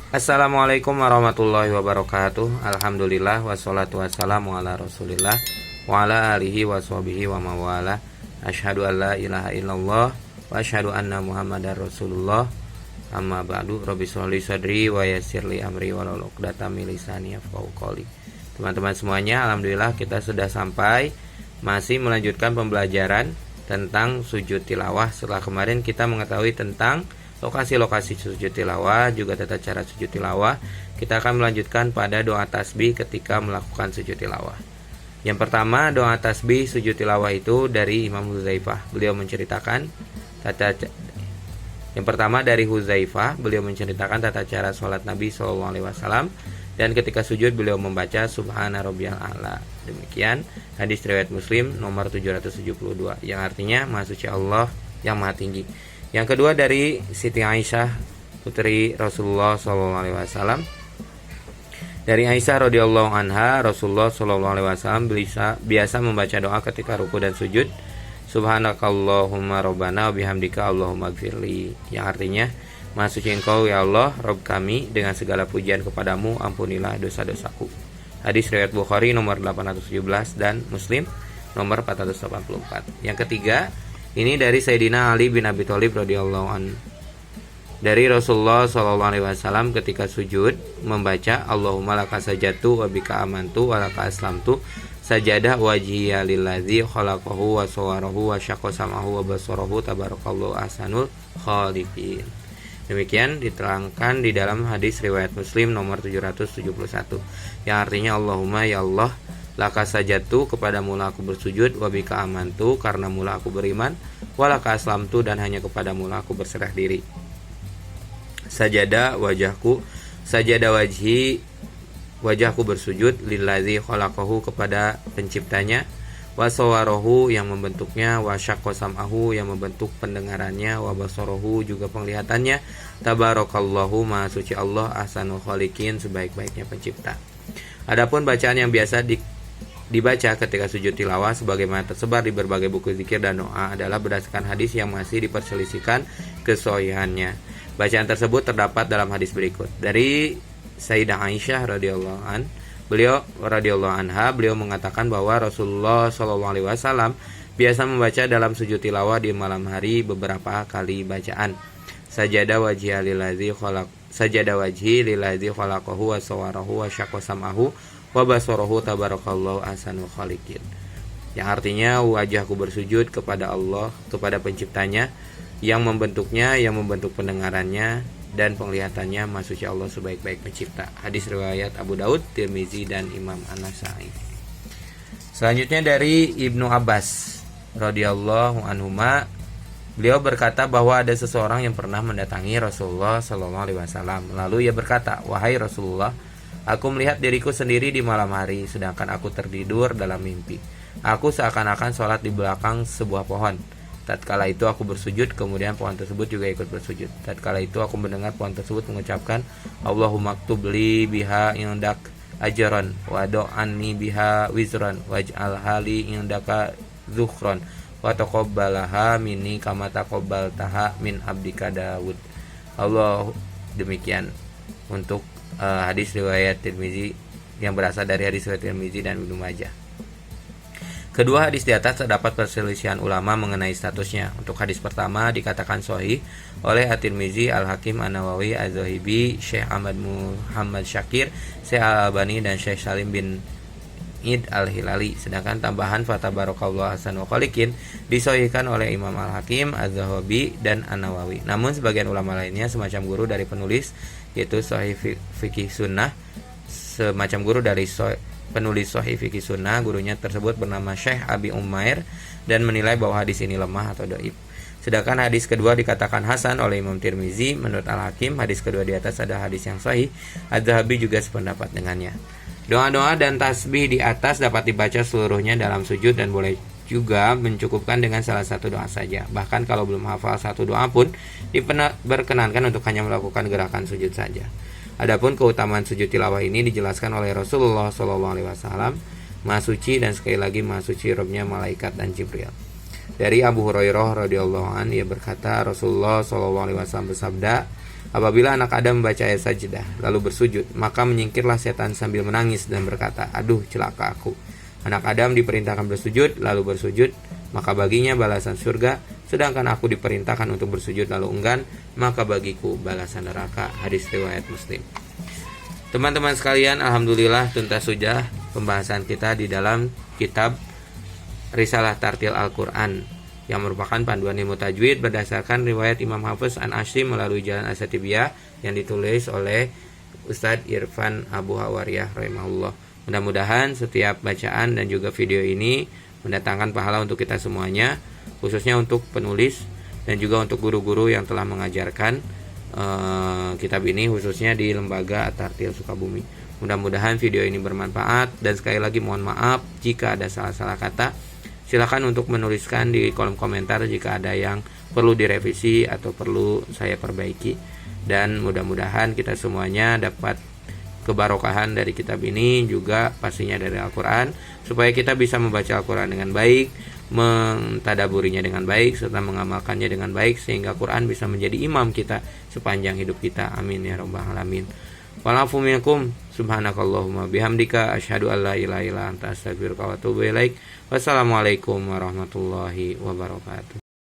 Assalamualaikum warahmatullahi wabarakatuh. Alhamdulillah wassalatu wassalamu ala Rasulillah wa ala alihi washabihi wa mawala. Asyhadu an la ilaha illallah wa asyhadu anna Muhammadar Rasulullah. Amma ba'du. Rabbi sholli sadri wa yassirli amri wahlul 'uqdatam min lisani yafqahu qawli. Teman-teman semuanya, alhamdulillah kita sudah sampai masih melanjutkan pembelajaran tentang sujud tilawah. Setelah kemarin kita mengetahui tentang lokasi-lokasi sujud tilawah, juga tata cara sujud tilawah. Kita akan melanjutkan pada doa tasbih ketika melakukan sujud tilawah. Yang pertama, doa tasbih sujud tilawah itu dari Imam Huzaifah. Beliau menceritakan yang pertama dari Huzaifah, beliau menceritakan tata cara sholat Nabi SAW, dan ketika sujud beliau membaca Subhana Rabbiyal A'la. Demikian hadis riwayat Muslim nomor 772, yang artinya Maha Suci Allah yang Maha Tinggi. Yang kedua dari Siti Aisyah, putri Rasulullah SAW. Dari Aisyah radhiyallahu anha, Rasulullah SAW biasa membaca doa ketika ruku dan sujud. Subhanakallahumma rabbana wa bihamdika Allahumma gfirli, yang artinya Maha Suci Engkau ya Allah, Rabb kami, dengan segala pujian kepadamu, ampunilah dosa-dosaku. Hadis riwayat Bukhari nomor 817 dan Muslim nomor 484. Yang ketiga, ini dari Sayyidina Ali bin Abi Thalib radhiyallahu anhu. Dari Rasulullah SAW ketika sujud membaca Allahumma laka sajadtu wa bika amantu wa laka aslamtu sajadah wajhiya lillazi khalaqahu wa sawwarahu wa syaqqa sam'ahu wa basarahu tabarakallahu ahsanul khaliqin. Demikian diterangkan di dalam hadis riwayat Muslim nomor 771, yang artinya Allahumma ya Allah, laka sajatu, kepadamu lah aku bersujud, wabika amantu, karena mula aku beriman, walaka aslamtu, dan hanya kepadamu lah aku berserah diri. Sajada wajahku, sajada wajhi, wajahku bersujud, lillazi khalaqahu, kepada penciptanya, wasawarahu, yang membentuknya, wasyaqqa sam'ahu, yang membentuk pendengarannya, wabasarahu, juga penglihatannya, tabarakallahu, Maha Suci Allah, ahsanul khaliqin, sebaik-baiknya pencipta. Adapun bacaan yang biasa dibaca ketika sujud tilawah sebagaimana tersebar di berbagai buku zikir dan doa adalah berdasarkan hadis yang masih diperselisihkan kesohihannya. Bacaan tersebut terdapat dalam hadis berikut. Dari Sayyidah Aisyah radhiyallahu anha, beliau mengatakan bahwa Rasulullah SAW biasa membaca dalam sujud tilawah di malam hari beberapa kali bacaan. Sajada wajhi lillazi khalaqahu wa sawwarahu wa syaqqa sam'ahu wa basarahu tabarakallahu ahsanul khaliqin, yang artinya wajahku bersujud kepada Allah, kepada penciptanya, yang membentuknya, yang membentuk pendengarannya dan penglihatannya, Maha Suci Allah sebaik-baik pencipta. Hadis riwayat Abu Daud, Tirmizi dan Imam An-Nasa'i. Selanjutnya dari Ibnu Abbas radhiyallahu anhuma, beliau berkata bahwa ada seseorang yang pernah mendatangi Rasulullah SAW. Lalu ia berkata, wahai Rasulullah, aku melihat diriku sendiri di malam hari, sedangkan aku tertidur dalam mimpi. Aku seakan-akan sholat di belakang sebuah pohon. Tatkala itu aku bersujud, kemudian pohon tersebut juga ikut bersujud. Tatkala itu aku mendengar pohon tersebut mengucapkan, Allahumma ktub li biha indak ajran wa do'anni biha wizran waj'al hali indaka zukhron wa taqabbalaha minni kama taqabbaltaha min abdika Daud. Allah. Demikian untuk hadis riwayat Tirmizi, yang berasal dari hadis riwayat Tirmizi dan Ibnu Majah. Kedua hadis di atas terdapat perselisihan ulama mengenai statusnya. Untuk hadis pertama dikatakan sahih oleh At-Tirmizi, Al-Hakim, An-Nawawi, Az-Zahibi, Syekh Ahmad Muhammad Syakir, Syekh Al-Albani, dan Syekh Salim bin Id Al-Hilali. Sedangkan tambahan fatabarakallahu ahsanul khaliqin disahihkan oleh Imam Al-Hakim, Az-Zahabi, dan An-Nawawi. Namun sebagian ulama lainnya, semacam guru dari penulis yaitu Sahih Fikih Sunnah, semacam guru dari penulis Sahih Fikih Sunnah, gurunya tersebut bernama Syekh Abi Umair, dan menilai bahwa hadis ini lemah atau dhaif. Sedangkan hadis kedua dikatakan hasan oleh Imam Tirmizi. Menurut Al-Hakim, hadis kedua di atas adalah hadis yang sahih. Az-Zahabi juga sependapat dengannya. Doa-doa dan tasbih di atas dapat dibaca seluruhnya dalam sujud dan boleh juga mencukupkan dengan salah satu doa saja. Bahkan kalau belum hafal satu doa pun diperkenankan untuk hanya melakukan gerakan sujud saja. Adapun keutamaan sujud tilawah ini dijelaskan oleh Rasulullah SAW, Maha Suci, dan sekali lagi Maha Suci Robnya malaikat dan Jibril. Dari Abu Hurairah radhiyallahu anhu, ia berkata, Rasulullah SAW bersabda, Apabila anak Adam membaca ayat sajdah lalu bersujud, maka menyingkirlah setan sambil menangis dan berkata, "Aduh, celaka aku." Anak Adam diperintahkan bersujud lalu bersujud, maka baginya balasan surga, sedangkan aku diperintahkan untuk bersujud lalu enggan, maka bagiku balasan neraka. Hadis riwayat Muslim. Teman-teman sekalian, alhamdulillah tuntas sudah pembahasan kita di dalam kitab Risalah Tartil Al-Quran yang merupakan panduan ilmu tajwid berdasarkan riwayat Imam Hafiz An Asyim melalui jalan Asatibiyah yang ditulis oleh Ustadz Irfan Abu Hawariyah rahimahullah. Mudah-mudahan setiap bacaan dan juga video ini mendatangkan pahala untuk kita semuanya, khususnya untuk penulis dan juga untuk guru-guru yang telah mengajarkan kitab ini, khususnya di Lembaga At-Tartil Sukabumi. Mudah-mudahan video ini bermanfaat, dan sekali lagi mohon maaf jika ada salah-salah kata. Silakan untuk menuliskan di kolom komentar jika ada yang perlu direvisi atau perlu saya perbaiki. Dan mudah-mudahan kita semuanya dapat kebarokahan dari kitab ini, juga pastinya dari Al-Quran, supaya kita bisa membaca Al-Quran dengan baik, mentadaburinya dengan baik, serta mengamalkannya dengan baik, sehingga Quran bisa menjadi imam kita sepanjang hidup kita. Amin ya rabbal alamin. Walafu minkum subhanakallahumma bihamdika asyhadu an la ilaha illa anta astaghfiruka wa atubu ilaik. Wassalamualaikum warahmatullahi wabarakatuh.